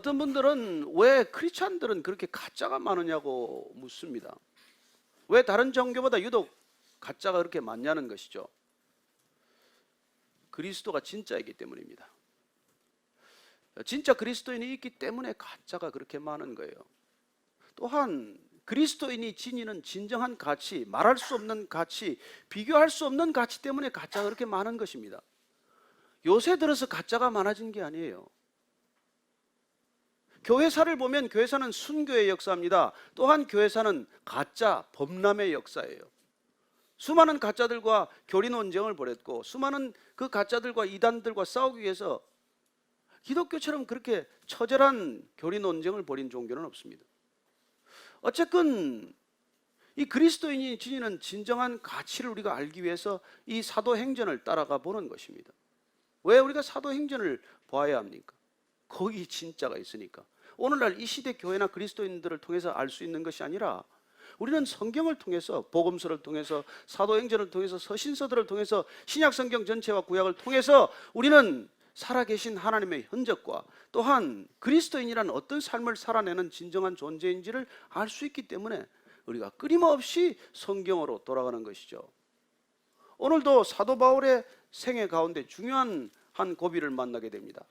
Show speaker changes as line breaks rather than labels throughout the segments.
어떤 분들은 왜 크리스찬들은 그렇게 가짜가 많으냐고 묻습니다. 왜 다른 종교보다 유독 가짜가 그렇게 많냐는 것이죠. 그리스도가 진짜이기 때문입니다. 진짜 그리스도인이 있기 때문에 가짜가 그렇게 많은 거예요. 또한 그리스도인이 지니는 진정한 가치, 말할 수 없는 가치, 비교할 수 없는 가치 때문에 가짜가 그렇게 많은 것입니다. 요새 들어서 가짜가 많아진 게 아니에요. 교회사를 보면 교회사는 순교의 역사입니다. 또한 교회사는 가짜 범람의 역사예요. 수많은 가짜들과 교리 논쟁을 벌였고 수많은 그 가짜들과 이단들과 싸우기 위해서 기독교처럼 그렇게 처절한 교리 논쟁을 벌인 종교는 없습니다. 어쨌든 이 그리스도인이 지니는 진정한 가치를 우리가 알기 위해서 이 사도행전을 따라가 보는 것입니다. 왜 우리가 사도행전을 봐야 합니까? 거기 진짜가 있으니까. 오늘날 이 시대 교회나 그리스도인들을 통해서 알 수 있는 것이 아니라 우리는 성경을 통해서, 복음서를 통해서, 사도행전을 통해서, 서신서들을 통해서, 신약 성경 전체와 구약을 통해서 우리는 살아계신 하나님의 흔적과 또한 그리스도인이란 어떤 삶을 살아내는 진정한 존재인지를 알 수 있기 때문에 우리가 끊임없이 성경으로 돌아가는 것이죠. 오늘도 사도 바울의 생애 가운데 중요한 한 고비를 만나게 됩니다.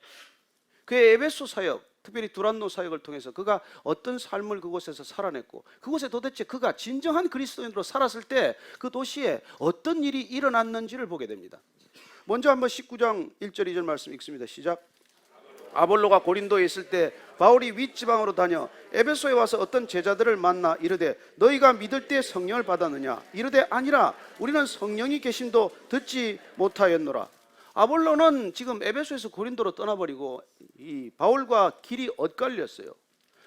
그의 에베소 사역, 특별히 두란노 사역을 통해서 그가 어떤 삶을 그곳에서 살아냈고 그곳에 도대체 그가 진정한 그리스도인으로 살았을 때 그 도시에 어떤 일이 일어났는지를 보게 됩니다. 먼저 한번 19장 1절 2절 말씀 읽습니다. 시작. 아볼로가 고린도에 있을 때 바울이 윗지방으로 다녀 에베소에 와서 어떤 제자들을 만나 이르되 너희가 믿을 때 성령을 받았느냐? 이르되 아니라 우리는 성령이 계심도 듣지 못하였노라. 아볼로는 지금 에베소에서 고린도로 떠나버리고 이 바울과 길이 엇갈렸어요.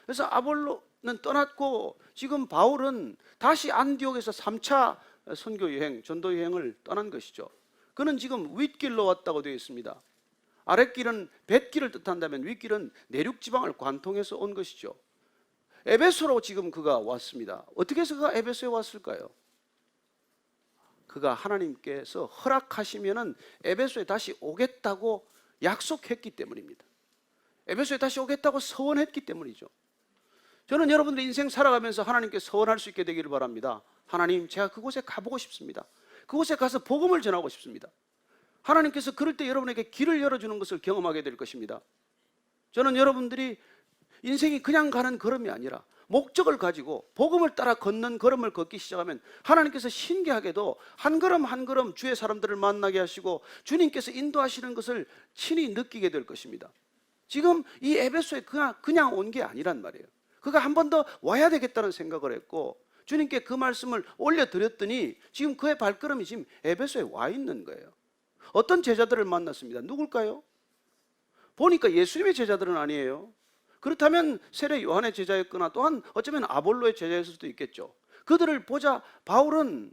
그래서 아볼로는 떠났고 지금 바울은 다시 안디옥에서 3차 선교 여행, 전도 여행을 떠난 것이죠. 그는 지금 윗길로 왔다고 되어 있습니다. 아랫길은 뱃길을 뜻한다면 윗길은 내륙지방을 관통해서 온 것이죠. 에베소로 지금 그가 왔습니다. 어떻게 해서 그가 에베소에 왔을까요? 그가 하나님께서 허락하시면은 에베소에 다시 오겠다고 약속했기 때문입니다. 에베소에 다시 오겠다고 서원했기 때문이죠. 저는 여러분들 인생 살아가면서 하나님께 서원할 수 있게 되기를 바랍니다. 하나님, 제가 그곳에 가보고 싶습니다. 그곳에 가서 복음을 전하고 싶습니다. 하나님께서 그럴 때 여러분에게 길을 열어주는 것을 경험하게 될 것입니다. 저는 여러분들이 인생이 그냥 가는 걸음이 아니라 목적을 가지고 복음을 따라 걷는 걸음을 걷기 시작하면 하나님께서 신기하게도 한 걸음 한 걸음 주의 사람들을 만나게 하시고 주님께서 인도하시는 것을 친히 느끼게 될 것입니다. 지금 이 에베소에 그냥 온 게 아니란 말이에요. 그가 한 번 더 와야 되겠다는 생각을 했고 주님께 그 말씀을 올려드렸더니 지금 그의 발걸음이 지금 에베소에 와 있는 거예요. 어떤 제자들을 만났습니다. 누굴까요? 보니까 예수님의 제자들은 아니에요. 그렇다면 세례 요한의 제자였거나 또한 어쩌면 아볼로의 제자였을 수도 있겠죠. 그들을 보자 바울은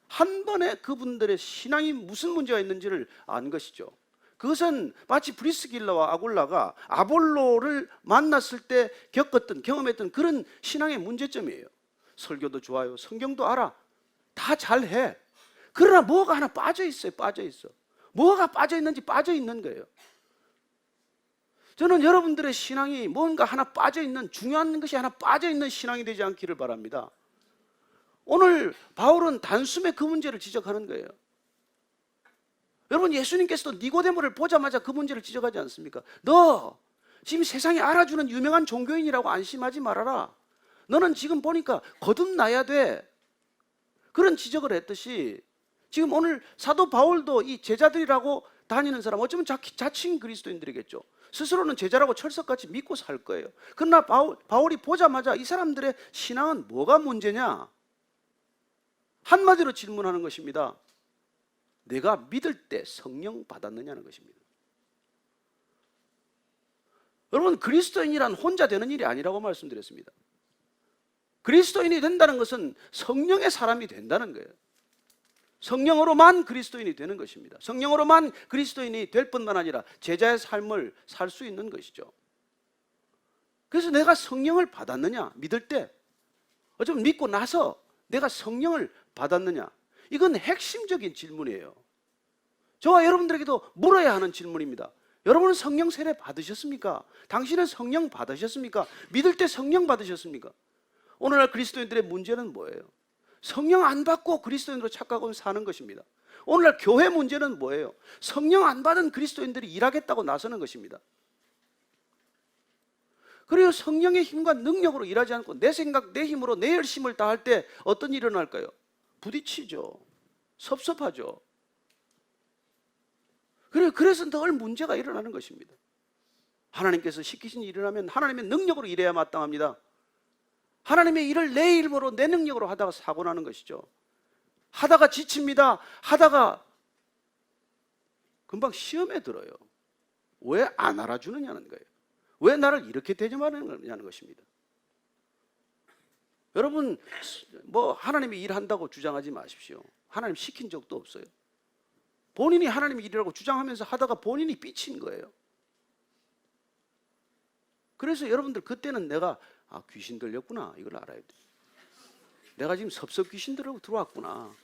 한 번에 그분들의 신앙이 무슨 문제가 있는지를 안 것이죠. 그것은 마치 브리스길라와 아굴라가 아볼로를 만났을 때 겪었던 경험했던 그런 신앙의 문제점이에요. 설교도 좋아요. 성경도 알아. 다 잘해. 그러나 뭐가 하나 빠져 있어요. 빠져 있어. 뭐가 빠져 있는지 빠져 있는 거예요. 저는 여러분들의 신앙이 뭔가 하나 빠져 있는, 중요한 것이 하나 빠져 있는 신앙이 되지 않기를 바랍니다. 오늘 바울은 단숨에 그 문제를 지적하는 거예요. 여러분, 예수님께서도 니고데모를 보자마자 그 문제를 지적하지 않습니까? 너 지금 세상이 알아주는 유명한 종교인이라고 안심하지 말아라. 너는 지금 보니까 거듭나야 돼. 그런 지적을 했듯이 지금 오늘 사도 바울도 이 제자들이라고 다니는 사람, 어쩌면 자칭 그리스도인들이겠죠. 스스로는 제자라고 철석같이 믿고 살 거예요. 그러나 바울이 보자마자 이 사람들의 신앙은 뭐가 문제냐? 한마디로 질문하는 것입니다. 내가 믿을 때 성령 받았느냐는 것입니다. 여러분, 그리스도인이란 혼자 되는 일이 아니라고 말씀드렸습니다. 그리스도인이 된다는 것은 성령의 사람이 된다는 거예요. 성령으로만 그리스도인이 되는 것입니다. 성령으로만 그리스도인이 될 뿐만 아니라 제자의 삶을 살 수 있는 것이죠. 그래서 내가 성령을 받았느냐? 믿을 때 어쩌면 믿고 나서 내가 성령을 받았느냐? 이건 핵심적인 질문이에요. 저와 여러분들에게도 물어야 하는 질문입니다. 여러분은 성령 세례 받으셨습니까? 당신은 성령 받으셨습니까? 믿을 때 성령 받으셨습니까? 오늘날 그리스도인들의 문제는 뭐예요? 성령 안 받고 그리스도인으로 착각하고 사는 것입니다. 오늘날 교회 문제는 뭐예요? 성령 안 받은 그리스도인들이 일하겠다고 나서는 것입니다. 그리고 성령의 힘과 능력으로 일하지 않고 내 생각, 내 힘으로 내 열심을 다할 때 어떤 일이 일어날까요? 부딪히죠. 섭섭하죠. 그래서 늘 문제가 일어나는 것입니다. 하나님께서 시키신 일을 하면 하나님의 능력으로 일해야 마땅합니다. 하나님의 일을 내 힘으로 내 능력으로 하다가 사고 나는 것이죠. 하다가 지칩니다. 하다가 금방 시험에 들어요. 왜 안 알아주느냐는 거예요. 왜 나를 이렇게 대접하느냐는 것입니다. 여러분, 뭐 하나님이 일한다고 주장하지 마십시오. 하나님 시킨 적도 없어요. 본인이 하나님의 일이라고 주장하면서 하다가 본인이 삐친 거예요. 그래서 여러분들 그때는 내가 귀신 들렸구나 이걸 알아야 돼요. 내가 지금 섭섭 귀신 들어왔구나.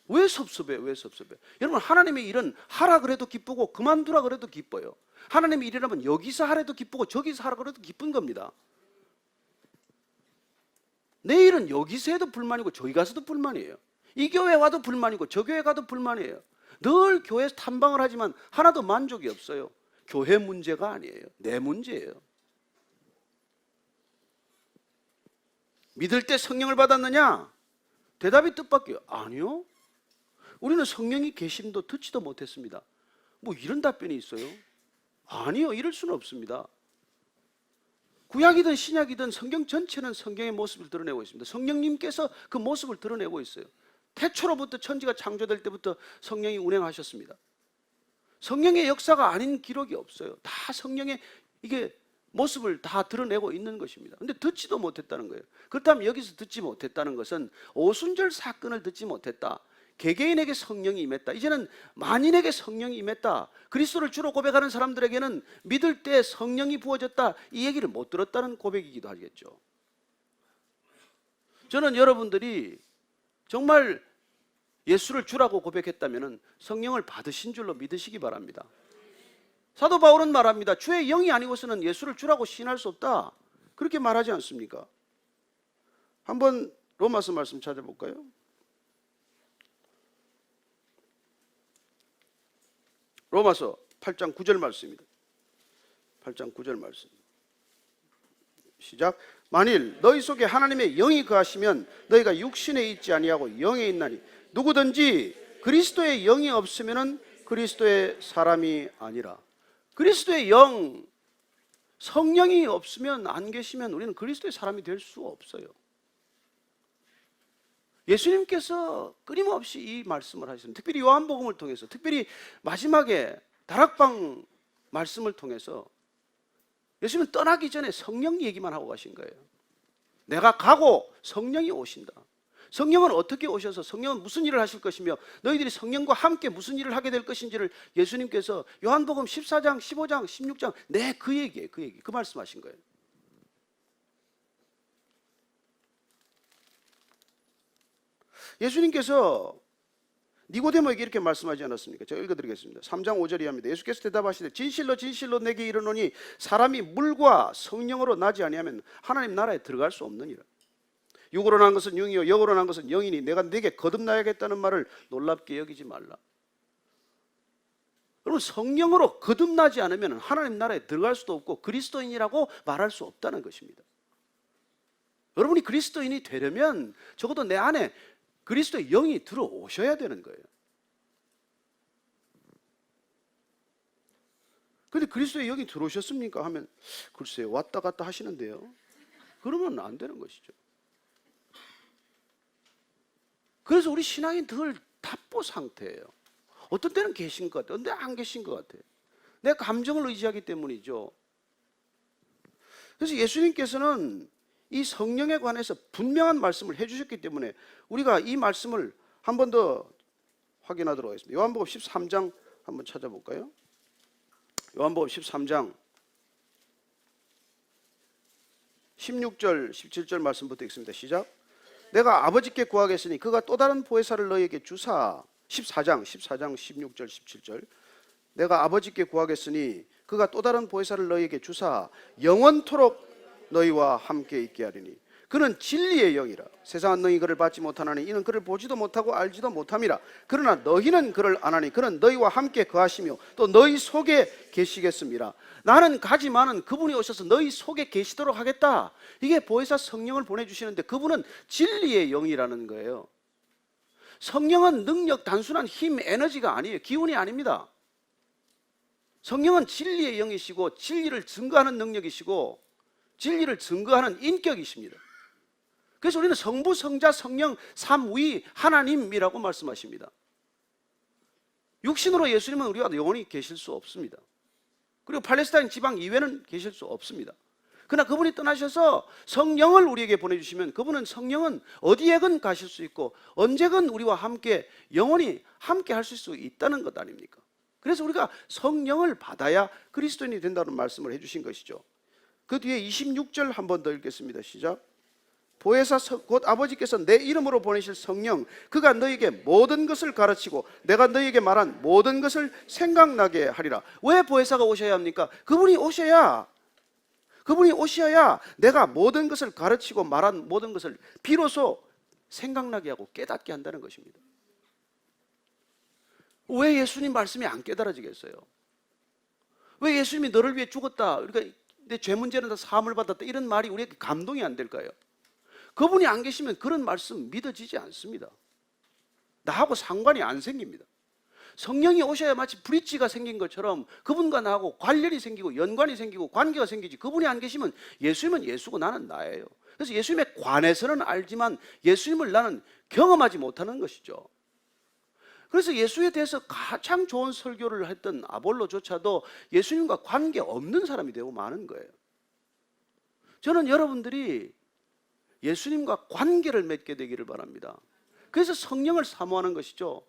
왜 섭섭해? 왜 섭섭해? 여러분, 하나님의 일은 하라 그래도 기쁘고 그만두라 그래도 기뻐요. 하나님의 일이라면 여기서 하라도 기쁘고 저기서 하라 그래도 기쁜 겁니다. 내 일은 여기서 해도 불만이고 저기 가서도 불만이에요. 이 교회 와도 불만이고 저 교회 가도 불만이에요. 늘 교회에서 탐방을 하지만 하나도 만족이 없어요. 교회 문제가 아니에요. 내 문제예요. 믿을 때 성령을 받았느냐? 대답이 뜻밖이에요. 아니요. 우리는 성령이 계심도 듣지도 못했습니다. 뭐 이런 답변이 있어요? 아니요. 이럴 수는 없습니다. 구약이든 신약이든 성경 전체는 성경의 모습을 드러내고 있습니다. 성령님께서 그 모습을 드러내고 있어요. 태초로부터 천지가 창조될 때부터 성령이 운행하셨습니다. 성령의 역사가 아닌 기록이 없어요. 다 성령의 이게 모습을 다 드러내고 있는 것입니다. 근데 듣지도 못했다는 거예요. 그렇다면 여기서 듣지 못했다는 것은 오순절 사건을 듣지 못했다. 개개인에게 성령이 임했다. 이제는 만인에게 성령이 임했다. 그리스도를 주로 고백하는 사람들에게는 믿을 때 성령이 부어졌다. 이 얘기를 못 들었다는 고백이기도 하겠죠. 저는 여러분들이 정말 예수를 주라고 고백했다면 성령을 받으신 줄로 믿으시기 바랍니다. 사도 바울은 말합니다. 주의 영이 아니고서는 예수를 주라고 시인할 수 없다. 그렇게 말하지 않습니까? 한번 로마서 말씀 찾아볼까요? 로마서 8장 9절 말씀입니다. 8장 9절 말씀. 시작. 만일 너희 속에 하나님의 영이 거하시면 너희가 육신에 있지 아니하고 영에 있나니 누구든지 그리스도의 영이 없으면은 그리스도의 사람이 아니라. 그리스도의 영, 성령이 없으면, 안 계시면 우리는 그리스도의 사람이 될 수 없어요. 예수님께서 끊임없이 이 말씀을 하셨습니다. 특별히 요한복음을 통해서, 특별히 마지막에 다락방 말씀을 통해서 예수님은 떠나기 전에 성령 얘기만 하고 가신 거예요. 내가 가고 성령이 오신다. 성령은 어떻게 오셔서 성령은 무슨 일을 하실 것이며 너희들이 성령과 함께 무슨 일을 하게 될 것인지를 예수님께서 요한복음 14장, 15장, 16장 그 얘기예요. 그 말씀하신 거예요. 예수님께서 니고데모에게 이렇게 말씀하지 않았습니까? 제가 읽어드리겠습니다. 3장 5절이 합니다. 예수께서 대답하시되 진실로 진실로 내게 이르노니 사람이 물과 성령으로 나지 아니하면 하나님 나라에 들어갈 수 없느니라. 육으로 난 것은 육이요 영으로 난 것은 영이니 내가 네게 거듭나야겠다는 말을 놀랍게 여기지 말라. 여러분, 성령으로 거듭나지 않으면 하나님 나라에 들어갈 수도 없고 그리스도인이라고 말할 수 없다는 것입니다. 여러분이 그리스도인이 되려면 적어도 내 안에 그리스도의 영이 들어오셔야 되는 거예요. 그런데 그리스도의 영이 들어오셨습니까? 하면 글쎄요, 왔다 갔다 하시는데요. 그러면 안 되는 것이죠. 그래서 우리 신앙이 늘 답보 상태예요. 어떤 때는 계신 것 같아요. 어떤 때는 안 계신 것 같아요. 내 감정을 의지하기 때문이죠. 그래서 예수님께서는 이 성령에 관해서 분명한 말씀을 해주셨기 때문에 우리가 이 말씀을 한 번 더 확인하도록 하겠습니다. 요한복음 13장 한번 찾아볼까요? 요한복음 13장 16절 17절 말씀부터 읽습니다. 시작. 내가 아버지께 구하겠으니 그가 또 다른 보혜사를 너희에게 주사. 14장 16절 17절 내가 아버지께 구하겠으니 그가 또 다른 보혜사를 너희에게 주사 영원토록 너희와 함께 있게 하리니 그는 진리의 영이라. 세상은 너희 그를 받지 못하나니 이는 그를 보지도 못하고 알지도 못함이라. 그러나 너희는 그를 아나니 그는 너희와 함께 거하시며 또 너희 속에 계시겠습니다. 나는 가지만은 그분이 오셔서 너희 속에 계시도록 하겠다. 이게 보혜사 성령을 보내주시는데 그분은 진리의 영이라는 거예요. 성령은 능력, 단순한 힘, 에너지가 아니에요. 기운이 아닙니다. 성령은 진리의 영이시고 진리를 증거하는 능력이시고 진리를 증거하는 인격이십니다. 그래서 우리는 성부, 성자, 성령, 삼위 하나님이라고 말씀하십니다. 육신으로 예수님은 우리와 영원히 계실 수 없습니다. 그리고 팔레스타인 지방 이외에는 계실 수 없습니다. 그러나 그분이 떠나셔서 성령을 우리에게 보내주시면 그분은 성령은 어디에건 가실 수 있고 언제건 우리와 함께 영원히 함께 할 수 있다는 것 아닙니까? 그래서 우리가 성령을 받아야 그리스도인이 된다는 말씀을 해주신 것이죠. 그 뒤에 26절 한 번 더 읽겠습니다. 시작. 보혜사 곧 아버지께서 내 이름으로 보내실 성령 그가 너희에게 모든 것을 가르치고 내가 너희에게 말한 모든 것을 생각나게 하리라. 왜 보혜사가 오셔야 합니까? 그분이 오셔야 내가 모든 것을 가르치고 말한 모든 것을 비로소 생각나게 하고 깨닫게 한다는 것입니다. 왜 예수님 말씀이 안 깨달아지겠어요? 왜 예수님이 너를 위해 죽었다, 그러니까 내 죄 문제는 다 사함을 받았다, 이런 말이 우리에게 감동이 안 될까요? 그분이 안 계시면 그런 말씀 믿어지지 않습니다. 나하고 상관이 안 생깁니다. 성령이 오셔야 마치 브릿지가 생긴 것처럼 그분과 나하고 관련이 생기고 연관이 생기고 관계가 생기지. 그분이 안 계시면 예수님은 예수고 나는 나예요. 그래서 예수님에 관해서는 알지만 예수님을 나는 경험하지 못하는 것이죠. 그래서 예수에 대해서 가장 좋은 설교를 했던 아볼로조차도 예수님과 관계 없는 사람이 되고 마는 거예요. 저는 여러분들이 예수님과 관계를 맺게 되기를 바랍니다. 그래서 성령을 사모하는 것이죠.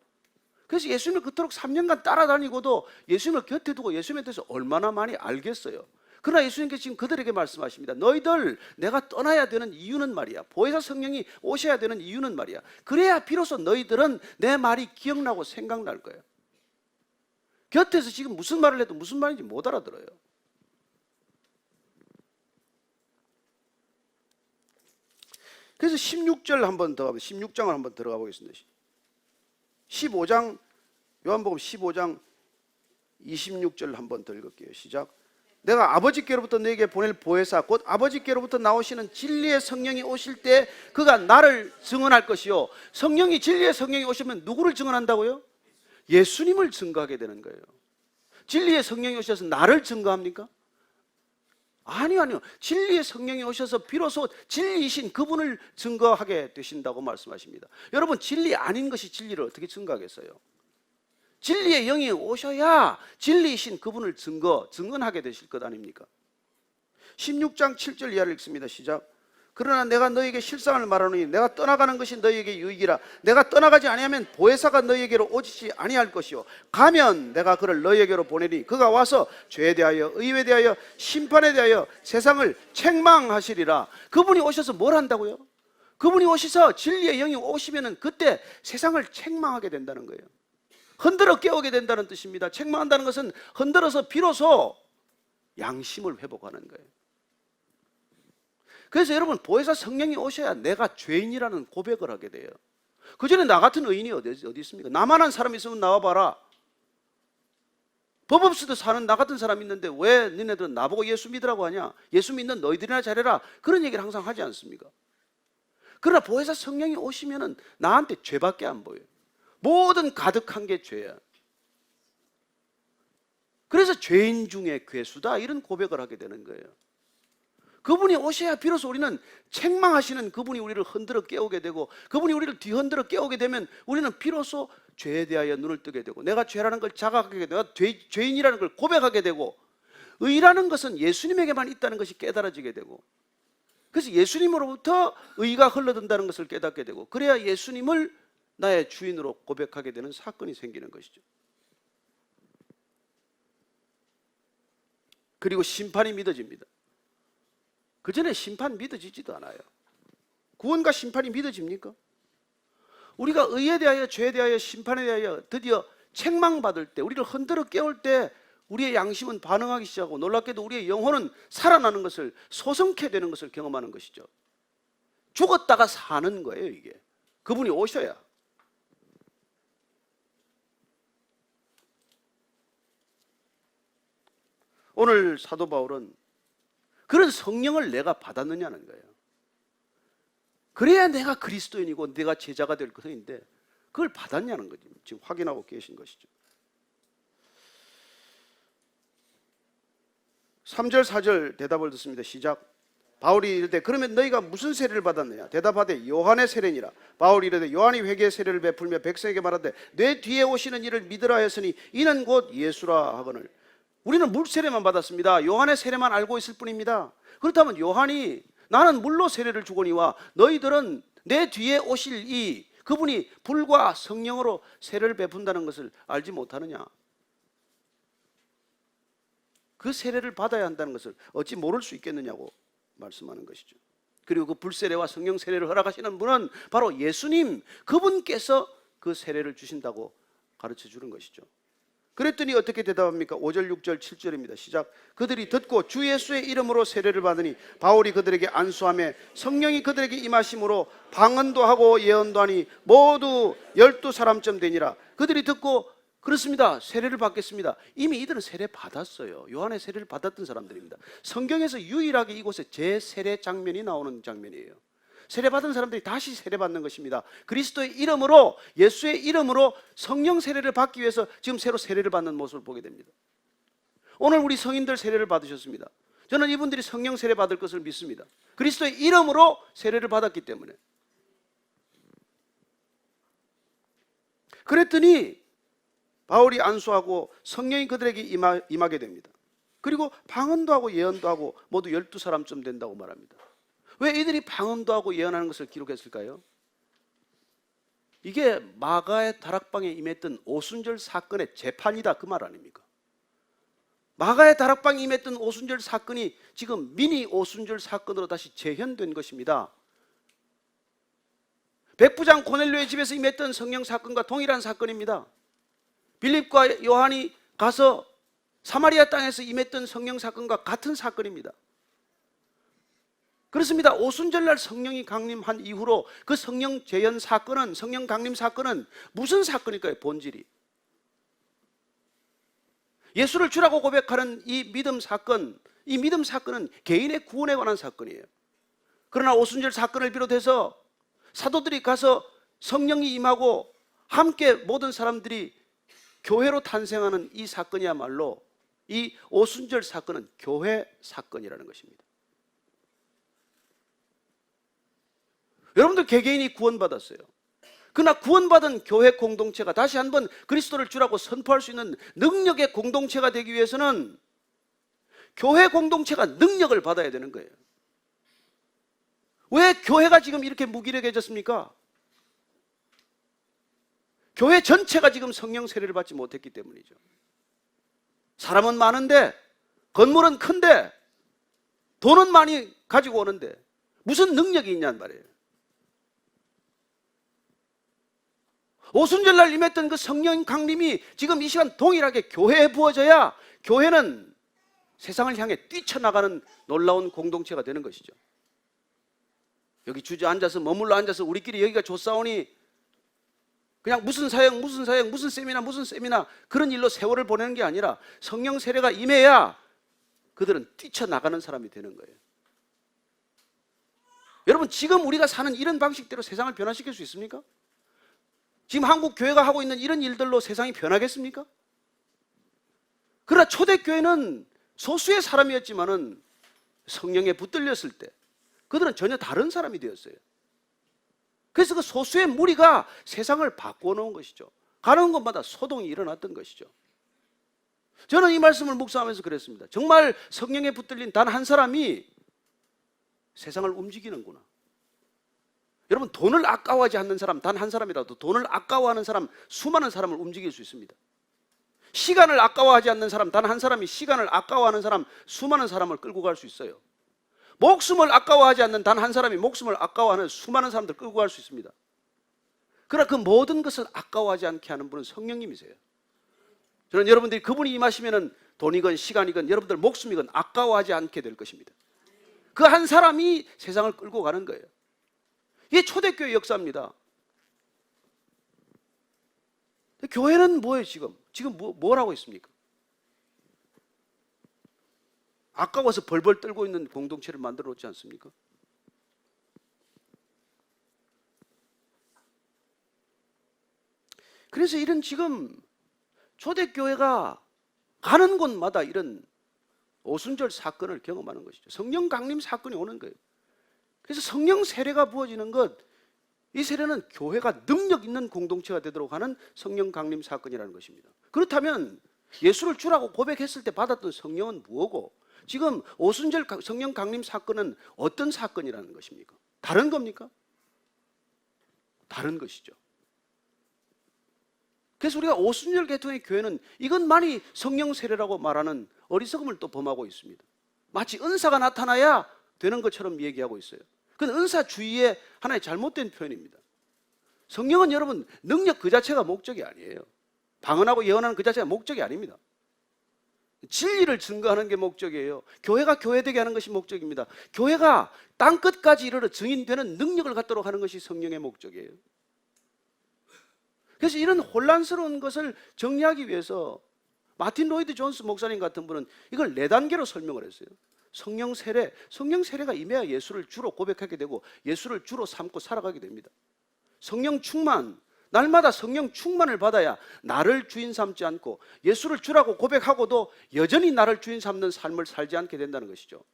그래서 예수님을 그토록 3년간 따라다니고도 예수님을 곁에 두고 예수님에 대해서 얼마나 많이 알겠어요. 그러나 예수님께서 지금 그들에게 말씀하십니다. 너희들 내가 떠나야 되는 이유는 말이야, 보혜사 성령이 오셔야 되는 이유는 말이야, 그래야 비로소 너희들은 내 말이 기억나고 생각날 거예요. 곁에서 지금 무슨 말을 해도 무슨 말인지 못 알아들어요. 그래서 16절 한번 더, 16장을 한번 들어가 보겠습니다. 15장, 요한복음 15장 26절 한번 더 읽을게요. 시작. 내가 아버지께로부터 너에게 보낼 보혜사 곧 아버지께로부터 나오시는 진리의 성령이 오실 때 그가 나를 증언할 것이요. 성령이, 진리의 성령이 오시면 누구를 증언한다고요? 예수님을 증거하게 되는 거예요. 진리의 성령이 오셔서 나를 증거합니까? 아니요. 진리의 성령이 오셔서 비로소 진리이신 그분을 증거하게 되신다고 말씀하십니다. 여러분, 진리 아닌 것이 진리를 어떻게 증거하겠어요? 진리의 영이 오셔야 진리이신 그분을 증언하게 되실 것 아닙니까? 16장 7절 이하를 읽습니다. 시작. 그러나 내가 너희에게 실상을 말하노니 내가 떠나가는 것이 너희에게 유익이라. 내가 떠나가지 아니하면 보혜사가 너희에게로 오지지 아니할 것이요 가면 내가 그를 너희에게로 보내니 그가 와서 죄에 대하여 의에 대하여 심판에 대하여 세상을 책망하시리라. 그분이 오셔서 뭘 한다고요? 그분이 오셔서 진리의 영이 오시면은 그때 세상을 책망하게 된다는 거예요. 흔들어 깨우게 된다는 뜻입니다. 책망한다는 것은 흔들어서 비로소 양심을 회복하는 거예요. 그래서 여러분, 보혜사 성령이 오셔야 내가 죄인이라는 고백을 하게 돼요. 그 전에 나 같은 의인이 어디 있습니까? 나만한 사람 있으면 나와봐라. 법 없이도 사는 나 같은 사람 있는데 왜 너네들은 나보고 예수 믿으라고 하냐? 예수 믿는 너희들이나 잘해라. 그런 얘기를 항상 하지 않습니까? 그러나 보혜사 성령이 오시면은 나한테 죄밖에 안 보여요. 모든 가득한 게 죄야. 그래서 죄인 중에 괴수다, 이런 고백을 하게 되는 거예요. 그분이 오셔야 비로소 우리는 책망하시는 그분이 우리를 흔들어 깨우게 되고, 그분이 우리를 뒤흔들어 깨우게 되면 우리는 비로소 죄에 대하여 눈을 뜨게 되고, 내가 죄라는 걸 자각하게 되고, 내가 죄인이라는 걸 고백하게 되고, 의라는 것은 예수님에게만 있다는 것이 깨달아지게 되고, 그래서 예수님으로부터 의가 흘러든다는 것을 깨닫게 되고, 그래야 예수님을 나의 주인으로 고백하게 되는 사건이 생기는 것이죠. 그리고 심판이 믿어집니다. 그 전에 심판 믿어지지도 않아요. 구원과 심판이 믿어집니까? 우리가 의에 대하여, 죄에 대하여, 심판에 대하여 드디어 책망받을 때, 우리를 흔들어 깨울 때 우리의 양심은 반응하기 시작하고 놀랍게도 우리의 영혼은 살아나는 것을, 소성케 되는 것을 경험하는 것이죠. 죽었다가 사는 거예요, 이게. 그분이 오셔야. 오늘 사도 바울은 그런 성령을 내가 받았느냐는 거예요. 그래야 내가 그리스도인이고 내가 제자가 될 것인데 그걸 받았냐는 거지. 지금 확인하고 계신 것이죠. 3절 4절 대답을 듣습니다. 시작. 바울이 이르되 그러면 너희가 무슨 세례를 받았느냐? 대답하되 요한의 세례니라. 바울이 이르되 요한이 회개의 세례를 베풀며 백성에게 말하되 내 뒤에 오시는 이를 믿으라 했으니 이는 곧 예수라 하거늘. 우리는 물 세례만 받았습니다. 요한의 세례만 알고 있을 뿐입니다. 그렇다면 요한이 나는 물로 세례를 주거니와 너희들은 내 뒤에 오실 이 그분이 불과 성령으로 세례를 베푼다는 것을 알지 못하느냐? 그 세례를 받아야 한다는 것을 어찌 모를 수 있겠느냐고 말씀하는 것이죠. 그리고 그 불세례와 성령 세례를 허락하시는 분은 바로 예수님, 그분께서 그 세례를 주신다고 가르쳐 주는 것이죠. 그랬더니 어떻게 대답합니까? 5절, 6절, 7절입니다. 시작. 그들이 듣고 주 예수의 이름으로 세례를 받으니 바울이 그들에게 안수하며 성령이 그들에게 임하심으로 방언도 하고 예언도 하니 모두 12사람쯤 되니라. 그들이 듣고 그렇습니다. 세례를 받겠습니다. 이미 이들은 세례 받았어요. 요한의 세례를 받았던 사람들입니다. 성경에서 유일하게 이곳에 제세례 장면이 나오는 장면이에요. 세례 받은 사람들이 다시 세례 받는 것입니다. 그리스도의 이름으로, 예수의 이름으로 성령 세례를 받기 위해서 지금 새로 세례를 받는 모습을 보게 됩니다. 오늘 우리 성인들 세례를 받으셨습니다. 저는 이분들이 성령 세례 받을 것을 믿습니다. 그리스도의 이름으로 세례를 받았기 때문에. 그랬더니 바울이 안수하고 성령이 그들에게 임하게 됩니다. 그리고 방언도 하고 예언도 하고 모두 12사람쯤 된다고 말합니다. 왜 이들이 방언도 하고 예언하는 것을 기록했을까요? 이게 마가의 다락방에 임했던 오순절 사건의 재판이다, 그 말 아닙니까? 마가의 다락방에 임했던 오순절 사건이 지금 미니 오순절 사건으로 다시 재현된 것입니다. 백부장 고넬료의 집에서 임했던 성령 사건과 동일한 사건입니다. 빌립과 요한이 가서 사마리아 땅에서 임했던 성령 사건과 같은 사건입니다. 그렇습니다. 오순절날 성령이 강림한 이후로 그 성령 재현 사건은, 성령 강림 사건은 무슨 사건일까요? 본질이 예수를 주라고 고백하는 이 믿음 사건, 이 믿음 사건은 개인의 구원에 관한 사건이에요. 그러나 오순절 사건을 비롯해서 사도들이 가서 성령이 임하고 함께 모든 사람들이 교회로 탄생하는 이 사건이야말로, 이 오순절 사건은 교회 사건이라는 것입니다. 여러분들 개개인이 구원받았어요. 그러나 구원받은 교회 공동체가 다시 한번 그리스도를 주라고 선포할 수 있는 능력의 공동체가 되기 위해서는 교회 공동체가 능력을 받아야 되는 거예요. 왜 교회가 지금 이렇게 무기력해졌습니까? 교회 전체가 지금 성령 세례를 받지 못했기 때문이죠. 사람은 많은데, 건물은 큰데, 돈은 많이 가지고 오는데 무슨 능력이 있냔 말이에요. 오순절날 임했던 그 성령 강림이 지금 이 시간 동일하게 교회에 부어져야 교회는 세상을 향해 뛰쳐나가는 놀라운 공동체가 되는 것이죠. 여기 주저앉아서 머물러 앉아서 우리끼리 여기가 좋사오니 그냥 무슨 사역 무슨 세미나 그런 일로 세월을 보내는 게 아니라 성령 세례가 임해야 그들은 뛰쳐나가는 사람이 되는 거예요. 여러분, 지금 우리가 사는 이런 방식대로 세상을 변화시킬 수 있습니까? 지금 한국 교회가 하고 있는 이런 일들로 세상이 변하겠습니까? 그러나 초대교회는 소수의 사람이었지만은 성령에 붙들렸을 때 그들은 전혀 다른 사람이 되었어요. 그래서 그 소수의 무리가 세상을 바꿔놓은 것이죠. 가는 곳마다 소동이 일어났던 것이죠. 저는 이 말씀을 묵상하면서 그랬습니다. 정말 성령에 붙들린 단 한 사람이 세상을 움직이는구나. 여러분, 돈을 아까워하지 않는 사람 단 한 사람이라도 돈을 아까워하는 사람, 수많은 사람을 움직일 수 있습니다. 시간을 아까워하지 않는 사람 단 한 사람이 시간을 아까워하는 사람, 수많은 사람을 끌고 갈 수 있어요. 목숨을 아까워하지 않는 단 한 사람이 목숨을 아까워하는 수많은 사람들 끌고 갈 수 있습니다. 그러나 그 모든 것을 아까워하지 않게 하는 분은 성령님이세요. 저는 여러분들이 그분이 임하시면은 돈이건 시간이건 여러분들 목숨이건 아까워하지 않게 될 것입니다. 그 한 사람이 세상을 끌고 가는 거예요. 이게 초대교회 역사입니다. 교회는 뭐예요 지금? 지금 뭘 하고 있습니까? 아까워서 벌벌 떨고 있는 공동체를 만들어 놓지 않습니까? 그래서 이런 지금 초대교회가 가는 곳마다 이런 오순절 사건을 경험하는 것이죠. 성령 강림 사건이 오는 거예요. 그래서 성령 세례가 부어지는 것, 이 세례는 교회가 능력 있는 공동체가 되도록 하는 성령 강림 사건이라는 것입니다. 그렇다면 예수를 주라고 고백했을 때 받았던 성령은 무엇고, 지금 오순절 성령 강림 사건은 어떤 사건이라는 것입니까? 다른 겁니까? 다른 것이죠. 그래서 우리가 오순절 계통의 교회는 이것만이 성령 세례라고 말하는 어리석음을 또 범하고 있습니다. 마치 은사가 나타나야 되는 것처럼 얘기하고 있어요. 그건 은사주의의 하나의 잘못된 표현입니다. 성령은 여러분 능력 그 자체가 목적이 아니에요. 방언하고 예언하는 그 자체가 목적이 아닙니다. 진리를 증거하는 게 목적이에요. 교회가 교회되게 하는 것이 목적입니다. 교회가 땅끝까지 이르러 증인되는 능력을 갖도록 하는 것이 성령의 목적이에요. 그래서 이런 혼란스러운 것을 정리하기 위해서 마틴 로이드 존스 목사님 같은 분은 이걸 4단계로 설명을 했어요. 성령 세례, 성령 세례가 임해야 예수를 주로 고백하게 되고 예수를 주로 삼고 살아가게 됩니다. 성령 충만, 날마다 성령 충만을 받아야 나를 주인 삼지 않고 예수를 주라고 고백하고도 여전히 나를 주인 삼는 삶을 살지 않게 된다는 것이죠.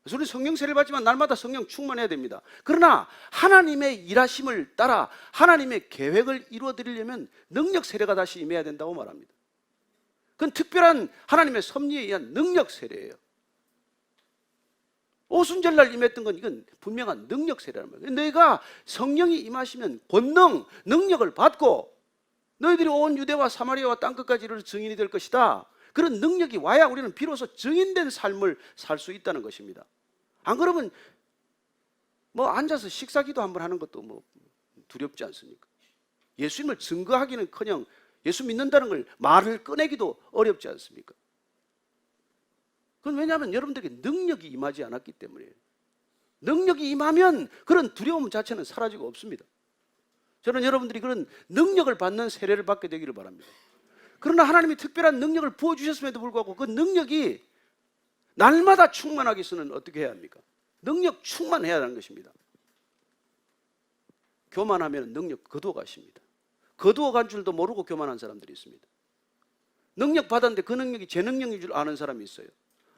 그래서 우리 성령 세례를 받지만 날마다 성령 충만해야 됩니다. 그러나 하나님의 일하심을 따라 하나님의 계획을 이루어 드리려면 능력 세례가 다시 임해야 된다고 말합니다. 그건 특별한 하나님의 섭리에 의한 능력 세례예요. 오순절날 임했던 건 이건 분명한 능력 세례란 말이에요. 너희가 성령이 임하시면 권능, 능력을 받고 너희들이 온 유대와 사마리아와 땅끝까지 이르러 증인이 될 것이다. 그런 능력이 와야 우리는 비로소 증인된 삶을 살 수 있다는 것입니다. 안 그러면 뭐 앉아서 식사기도 한번 하는 것도 뭐 두렵지 않습니까? 예수님을 증거하기는커녕 예수 믿는다는 걸 말을 꺼내기도 어렵지 않습니까? 그건 왜냐하면 여러분들에게 능력이 임하지 않았기 때문이에요. 능력이 임하면 그런 두려움 자체는 사라지고 없습니다. 저는 여러분들이 그런 능력을 받는 세례를 받게 되기를 바랍니다. 그러나 하나님이 특별한 능력을 부어주셨음에도 불구하고 그 능력이 날마다 충만하기 위해서는 어떻게 해야 합니까? 능력 충만해야 하는 것입니다. 교만하면 능력 거두어 가십니다. 거두어 간 줄도 모르고 교만한 사람들이 있습니다. 능력 받았는데 그 능력이 제 능력인 줄 아는 사람이 있어요.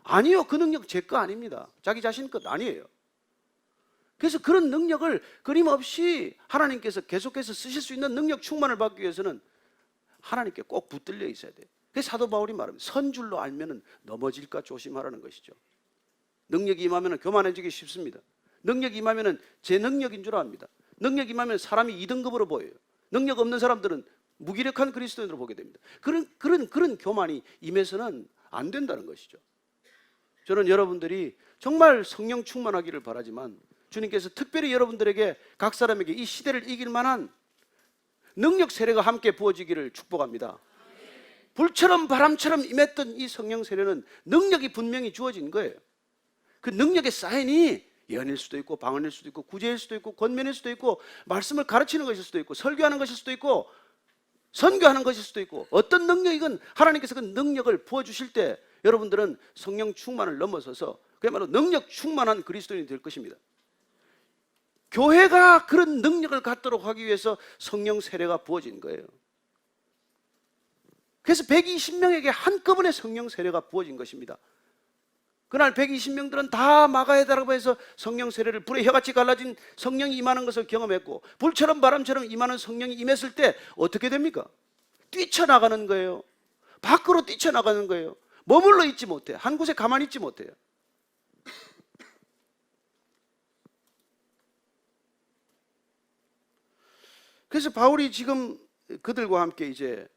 아니요, 그 능력 제 거 아닙니다. 자기 자신 것 아니에요. 그래서 그런 능력을 끊임없이 하나님께서 계속해서 쓰실 수 있는 능력 충만을 받기 위해서는 하나님께 꼭 붙들려 있어야 돼요. 그래서 사도 바울이 말합니다. 선줄로 알면은 넘어질까 조심하라는 것이죠. 능력이 임하면 교만해지기 쉽습니다. 능력이 임하면 제 능력인 줄 압니다. 능력이 임하면 사람이 2등급으로 보여요. 능력 없는 사람들은 무기력한 그리스도인으로 보게 됩니다. 그런 교만이 임해서는 안 된다는 것이죠. 저는 여러분들이 정말 성령 충만하기를 바라지만 주님께서 특별히 여러분들에게 각 사람에게 이 시대를 이길 만한 능력 세례가 함께 부어지기를 축복합니다. 불처럼 바람처럼 임했던 이 성령 세례는 능력이 분명히 주어진 거예요. 그 능력의 사인이 예언일 수도 있고 방언일 수도 있고 구제일 수도 있고 권면일 수도 있고 말씀을 가르치는 것일 수도 있고 설교하는 것일 수도 있고 선교하는 것일 수도 있고 어떤 능력이건 하나님께서 그 능력을 부어주실 때 여러분들은 성령 충만을 넘어서서 그야말로 능력 충만한 그리스도인이 될 것입니다. 교회가 그런 능력을 갖도록 하기 위해서 성령 세례가 부어진 거예요. 그래서 120명에게 한꺼번에 성령 세례가 부어진 것입니다. 그날 120명들은 다 마가에다라고 해서 성령 세례를 불의 혀같이 갈라진 성령이 임하는 것을 경험했고 불처럼 바람처럼 임하는 성령이 임했을 때 어떻게 됩니까? 뛰쳐나가는 거예요. 밖으로 뛰쳐나가는 거예요. 머물러 있지 못해요. 한 곳에 가만히 있지 못해요. 그래서 바울이 지금 그들과 함께 이제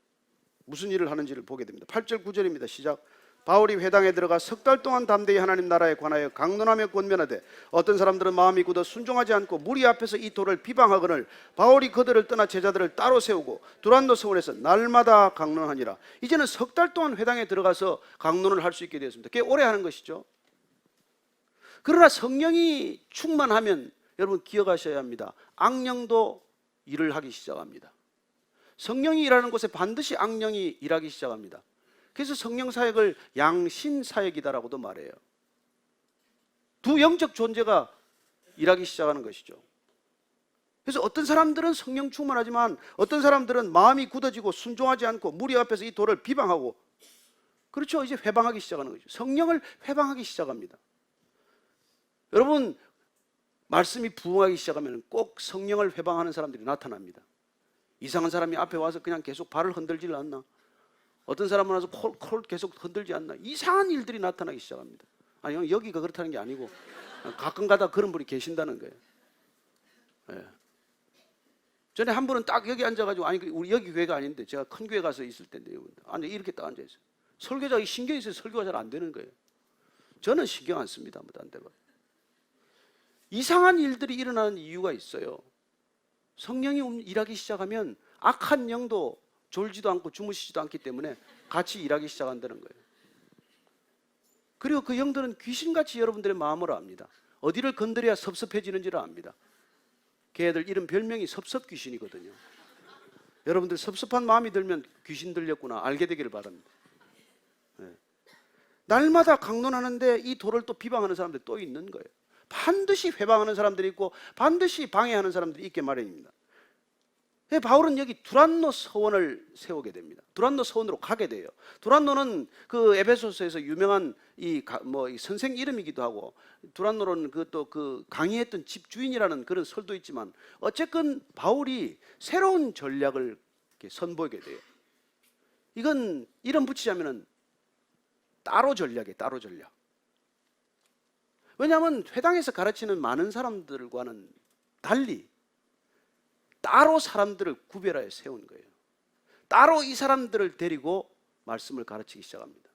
무슨 일을 하는지를 보게 됩니다. 8절 9절입니다. 시작. 바울이 회당에 들어가 석 달 동안 담대히 하나님 나라에 관하여 강론하며 권면하되 어떤 사람들은 마음이 굳어 순종하지 않고 무리 앞에서 이 도를 비방하거늘 바울이 그들을 떠나 제자들을 따로 세우고 두란노 성원에서 날마다 강론하니라. 이제는 석 달 동안 회당에 들어가서 강론을 할 수 있게 되었습니다. 꽤 오래 하는 것이죠. 그러나 성령이 충만하면 여러분 기억하셔야 합니다. 악령도 일을 하기 시작합니다. 성령이 일하는 곳에 반드시 악령이 일하기 시작합니다. 그래서 성령 사역을 양신 사역이다라고도 말해요. 두 영적 존재가 일하기 시작하는 것이죠. 그래서 어떤 사람들은 성령 충만하지만 어떤 사람들은 마음이 굳어지고 순종하지 않고 무리 앞에서 이 도를 비방하고, 그렇죠. 이제 회방하기 시작하는 거죠. 성령을 회방하기 시작합니다. 여러분, 말씀이 부흥하기 시작하면 꼭 성령을 회방하는 사람들이 나타납니다. 이상한 사람이 앞에 와서 그냥 계속 발을 흔들질 않나? 어떤 사람은 와서 콜 계속 흔들지 않나? 이상한 일들이 나타나기 시작합니다. 아니, 여기가 그렇다는 게 아니고 가끔 가다 그런 분이 계신다는 거예요. 네. 전에 한 분은 딱 여기 앉아가지고, 아니 우리 여기 교회가 아닌데 제가 큰 교회 가서 있을 텐데 앉아 이렇게 딱 앉아 있어요. 설교자가 신경이 있어서 설교가 잘 안 되는 거예요. 저는 신경 안 씁니다. 아무도 안 돼봐. 이상한 일들이 일어나는 이유가 있어요. 성령이 일하기 시작하면 악한 영도 졸지도 않고 주무시지도 않기 때문에 같이 일하기 시작한다는 거예요. 그리고 그 영들은 귀신같이 여러분들의 마음을 압니다. 어디를 건드려야 섭섭해지는지를 압니다. 걔들 이름 별명이 섭섭귀신이거든요. 여러분들 섭섭한 마음이 들면 귀신 들렸구나 알게 되기를 바랍니다. 네. 날마다 강론하는데 이 도를 또 비방하는 사람들이 또 있는 거예요. 반드시 회방하는 사람들이 있고 반드시 방해하는 사람들이 있게 마련입니다. 바울은 여기 두란노 서원을 세우게 됩니다. 두란노 서원으로 가게 돼요. 두란노는 그 에베소서에서 유명한 이 선생 이름이기도 하고, 두란노는 그 강의했던 집 주인이라는 그런 설도 있지만, 어쨌건 바울이 새로운 전략을 이렇게 선보이게 돼요. 이건 이름 붙이자면은 따로 전략이에요. 따로 전략. 왜냐하면 회당에서 가르치는 많은 사람들과는 달리 따로 사람들을 구별하여 세운 거예요. 따로 이 사람들을 데리고 말씀을 가르치기 시작합니다.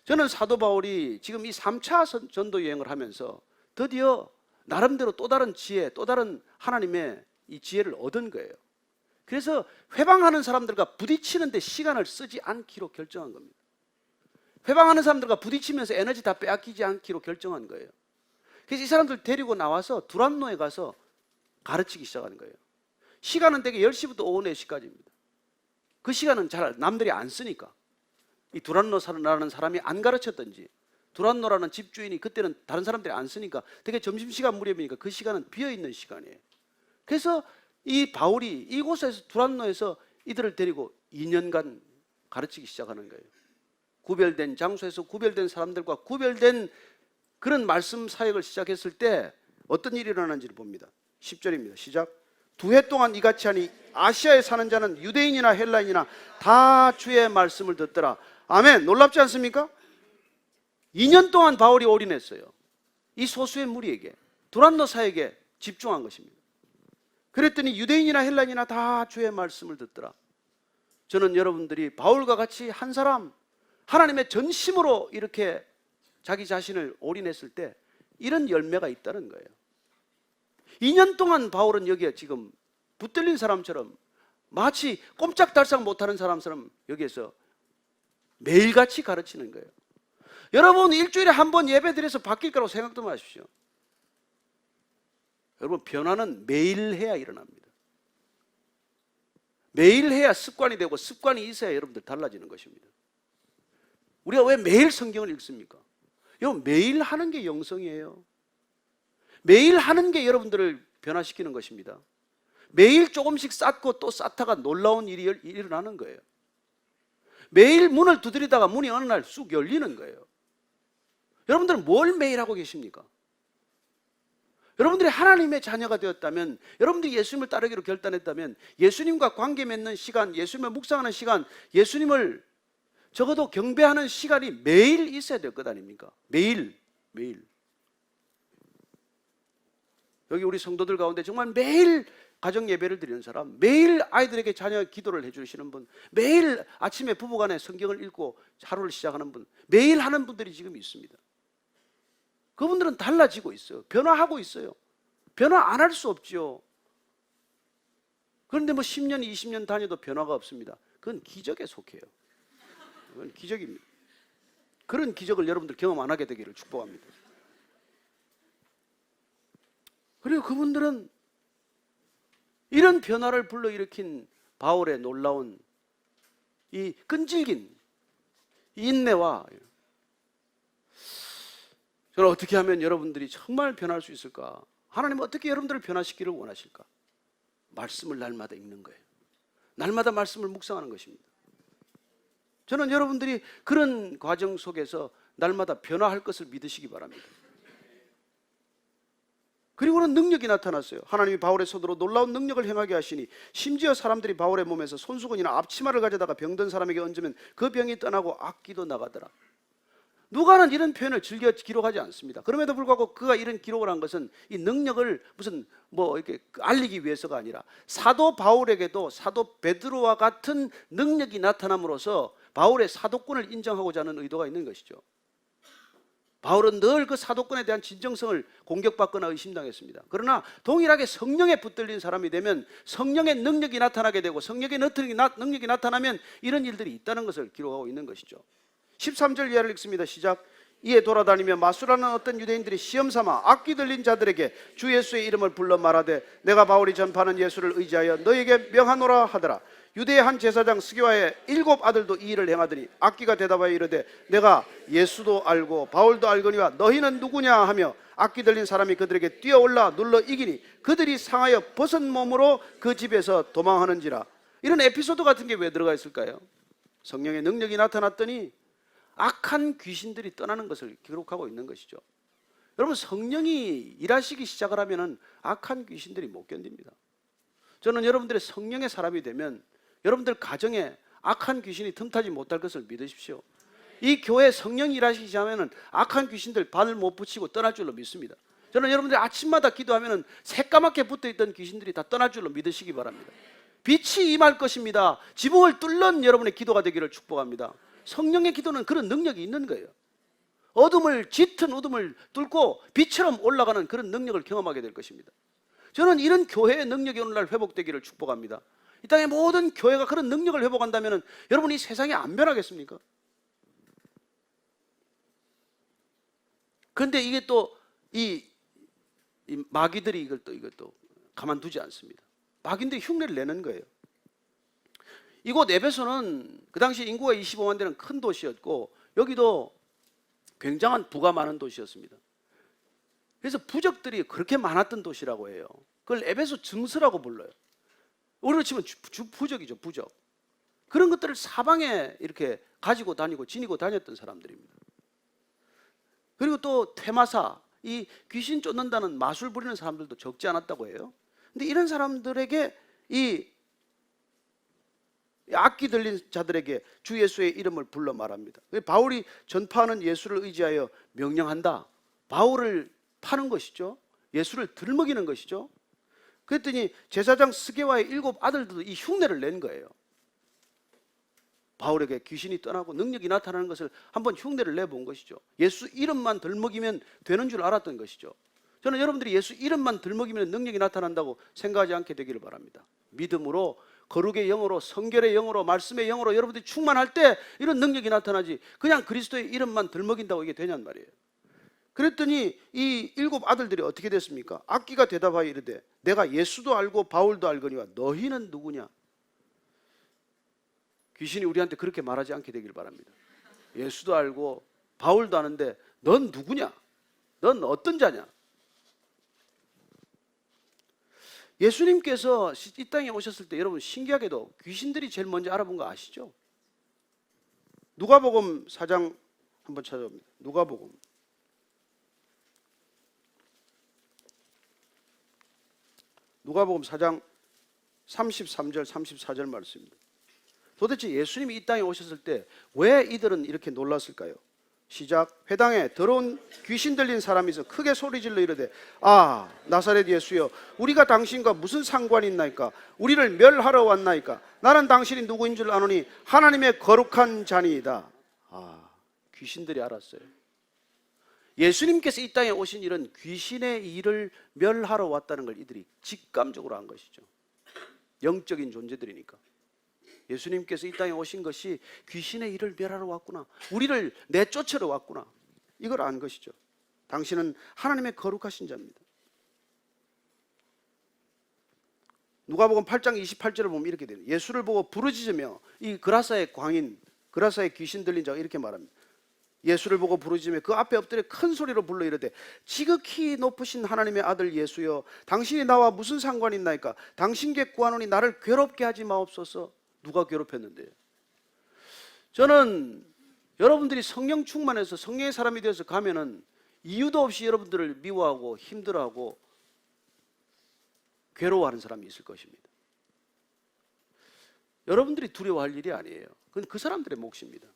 저는 사도 바울이 지금 이 3차 전도 여행을 하면서 드디어 나름대로 또 다른 지혜, 또 다른 하나님의 이 지혜를 얻은 거예요. 그래서 회방하는 사람들과 부딪히는데 시간을 쓰지 않기로 결정한 겁니다. 회방하는 사람들과 부딪히면서 에너지 다 빼앗기지 않기로 결정한 거예요. 그래서 이 사람들 데리고 나와서 두란노에 가서 가르치기 시작하는 거예요. 시간은 되게 10시부터 오후 4시까지입니다. 그 시간은 잘 남들이 안 쓰니까, 이 두란노라는 사람이 안 가르쳤든지, 두란노라는 집주인이 그때는 다른 사람들이 안 쓰니까 되게 점심시간 무렵이니까 그 시간은 비어있는 시간이에요. 그래서 이 바울이 이곳에서 두란노에서 이들을 데리고 2년간 가르치기 시작하는 거예요. 구별된 장소에서 구별된 사람들과 구별된 그런 말씀 사역을 시작했을 때 어떤 일이 일어나는지를 봅니다. 10절입니다. 시작. 2해 동안 이같이 하니 아시아에 사는 자는 유대인이나 헬라인이나 다 주의 말씀을 듣더라. 아멘. 놀랍지 않습니까? 2년 동안 바울이 올인했어요. 이 소수의 무리에게, 두란노 사역에 집중한 것입니다. 그랬더니 유대인이나 헬라인이나 다 주의 말씀을 듣더라. 저는 여러분들이 바울과 같이 한 사람, 하나님의 전심으로 이렇게 자기 자신을 올인했을 때 이런 열매가 있다는 거예요. 2년 동안 바울은 여기에 지금 붙들린 사람처럼, 마치 꼼짝달싹 못하는 사람처럼 여기에서 매일같이 가르치는 거예요. 여러분, 일주일에 한 번 예배 드려서 바뀔 거라고 생각도 마십시오. 여러분, 변화는 매일 해야 일어납니다. 매일 해야 습관이 되고, 습관이 있어야 여러분들 달라지는 것입니다. 우리가 왜 매일 성경을 읽습니까? 이거 매일 하는 게 영성이에요. 매일 하는 게 여러분들을 변화시키는 것입니다. 매일 조금씩 쌓고 또 쌓다가 놀라운 일이 일어나는 거예요. 매일 문을 두드리다가 문이 어느 날 쑥 열리는 거예요. 여러분들은 뭘 매일 하고 계십니까? 여러분들이 하나님의 자녀가 되었다면, 여러분들이 예수님을 따르기로 결단했다면, 예수님과 관계 맺는 시간, 예수님을 묵상하는 시간, 예수님을 적어도 경배하는 시간이 매일 있어야 될 것 아닙니까? 매일. 여기 우리 성도들 가운데 정말 매일 가정 예배를 드리는 사람, 매일 아이들에게 자녀 기도를 해주시는 분, 매일 아침에 부부간에 성경을 읽고 하루를 시작하는 분, 매일 하는 분들이 지금 있습니다. 그분들은 달라지고 있어요. 변화하고 있어요. 변화 안 할 수 없죠. 그런데 뭐 10년, 20년 다녀도 변화가 없습니다. 그건 기적에 속해요. 그건 기적입니다. 그런 기적을 여러분들 경험 안 하게 되기를 축복합니다. 그리고 그분들은 이런 변화를 불러일으킨 바울의 놀라운 이 끈질긴 인내와, 저는 어떻게 하면 여러분들이 정말 변할 수 있을까? 하나님은 어떻게 여러분들을 변화시키기를 원하실까? 말씀을 날마다 읽는 거예요. 날마다 말씀을 묵상하는 것입니다. 저는 여러분들이 그런 과정 속에서 날마다 변화할 것을 믿으시기 바랍니다. 그리고는 능력이 나타났어요. 하나님이 바울의 손으로 놀라운 능력을 행하게 하시니 심지어 사람들이 바울의 몸에서 손수건이나 앞치마를 가져다가 병든 사람에게 얹으면 그 병이 떠나고 악기도 나가더라. 누가는 이런 표현을 즐겨 기록하지 않습니다. 그럼에도 불구하고 그가 이런 기록을 한 것은 이 능력을 무슨 뭐 이렇게 알리기 위해서가 아니라 사도 바울에게도 사도 베드로와 같은 능력이 나타남으로써 바울의 사도권을 인정하고자 하는 의도가 있는 것이죠. 바울은 늘 그 사도권에 대한 진정성을 공격받거나 의심당했습니다. 그러나 동일하게 성령에 붙들린 사람이 되면 성령의 능력이 나타나게 되고 성령의 능력이 나타나면 이런 일들이 있다는 것을 기록하고 있는 것이죠. 13절 이하를 읽습니다. 시작. 이에 돌아다니며 마수라는 어떤 유대인들이 시험삼아 악기 들린 자들에게 주 예수의 이름을 불러 말하되 내가 바울이 전파하는 예수를 의지하여 너에게 명하노라 하더라. 유대의 한 제사장 스게와의 7 아들도 이 일을 행하더니 악기가 대답하여 이르되 내가 예수도 알고 바울도 알거니와 너희는 누구냐 하며 악기 들린 사람이 그들에게 뛰어올라 눌러 이기니 그들이 상하여 벗은 몸으로 그 집에서 도망하는지라. 이런 에피소드 같은 게 왜 들어가 있을까요? 성령의 능력이 나타났더니 악한 귀신들이 떠나는 것을 기록하고 있는 것이죠. 여러분, 성령이 일하시기 시작을 하면 악한 귀신들이 못 견딥니다. 저는 여러분들의 성령의 사람이 되면 여러분들 가정에 악한 귀신이 틈타지 못할 것을 믿으십시오. 이 교회 성령이 일하시기 시작하면 악한 귀신들 발을 못 붙이고 떠날 줄로 믿습니다. 저는 여러분들이 아침마다 기도하면 새까맣게 붙어있던 귀신들이 다 떠날 줄로 믿으시기 바랍니다. 빛이 임할 것입니다. 지붕을 뚫는 여러분의 기도가 되기를 축복합니다. 성령의 기도는 그런 능력이 있는 거예요. 짙은 어둠을 뚫고 빛처럼 올라가는 그런 능력을 경험하게 될 것입니다. 저는 이런 교회의 능력이 오늘날 회복되기를 축복합니다. 이 땅의 모든 교회가 그런 능력을 회복한다면 여러분 이 세상이 안 변하겠습니까? 그런데 이게 또 이 마귀들이 이것도 가만두지 않습니다. 마귀들이 흉내를 내는 거예요. 이곳 에베소는 그 당시 인구가 25만 되는 큰 도시였고 여기도 굉장한 부가 많은 도시였습니다. 그래서 부적들이 그렇게 많았던 도시라고 해요. 그걸 에베소 증서라고 불러요. 우리로 치면 부적이죠, 부적. 그런 것들을 사방에 이렇게 가지고 다니고 지니고 다녔던 사람들입니다. 그리고 또 퇴마사, 이 귀신 쫓는다는 마술 부리는 사람들도 적지 않았다고 해요. 근데 이런 사람들에게 이 악기 들린 자들에게 주 예수의 이름을 불러 말합니다. 바울이 전파하는 예수를 의지하여 명령한다. 바울을 파는 것이죠. 예수를 들먹이는 것이죠. 그랬더니 제사장 스게와의 7 아들들도 이 흉내를 낸 거예요. 바울에게 귀신이 떠나고 능력이 나타나는 것을 한번 흉내를 내본 것이죠. 예수 이름만 들먹이면 되는 줄 알았던 것이죠. 저는 여러분들이 예수 이름만 들먹이면 능력이 나타난다고 생각하지 않게 되기를 바랍니다. 믿음으로, 거룩의 영으로, 성결의 영으로, 말씀의 영으로 여러분들이 충만할 때 이런 능력이 나타나지 그냥 그리스도의 이름만 들먹인다고 이게 되냔 말이에요. 그랬더니 이 7 아들들이 어떻게 됐습니까? 악기가 대답하여 이르되 내가 예수도 알고 바울도 알거니와 너희는 누구냐? 귀신이 우리한테 그렇게 말하지 않게 되길 바랍니다. 예수도 알고 바울도 아는데 넌 누구냐? 넌 어떤 자냐? 예수님께서 이 땅에 오셨을 때 여러분 신기하게도 귀신들이 제일 먼저 알아본 거 아시죠? 누가복음 4장 한번 찾아봅니다. 누가복음 4장 33절 34절 말씀입니다. 도대체 예수님이 이 땅에 오셨을 때 왜 이들은 이렇게 놀랐을까요? 시작. 회당에 더러운 귀신 들린 사람이 있어 크게 소리질러 이르되 아 나사렛 예수여 우리가 당신과 무슨 상관이 있나이까? 우리를 멸하러 왔나이까? 나는 당신이 누구인 줄 아노니 하나님의 거룩한 자니이다. 아, 귀신들이 알았어요. 예수님께서 이 땅에 오신 일은 귀신의 일을 멸하러 왔다는 걸 이들이 직감적으로 한 것이죠. 영적인 존재들이니까. 예수님께서 이 땅에 오신 것이 귀신의 일을 멸하러 왔구나, 우리를 내쫓으러 왔구나, 이걸 안 것이죠. 당신은 하나님의 거룩하신 자입니다. 누가복음 8장 28절을 보면 이렇게 돼요. 예수를 보고 부르짖으며, 이 그라사의 광인, 그라사의 귀신 들린 자가 이렇게 말합니다. 예수를 보고 부르짖으며 그 앞에 엎드려 큰 소리로 불러 이르되 지극히 높으신 하나님의 아들 예수여 당신이 나와 무슨 상관이 있나이까? 당신께 구하노니 나를 괴롭게 하지 마옵소서. 누가 괴롭혔는데요? 저는 여러분들이 성령 충만해서 성령의 사람이 되어서 가면은 이유도 없이 여러분들을 미워하고 힘들어하고 괴로워하는 사람이 있을 것입니다. 여러분들이 두려워할 일이 아니에요. 그건 그 사람들의 몫입니다.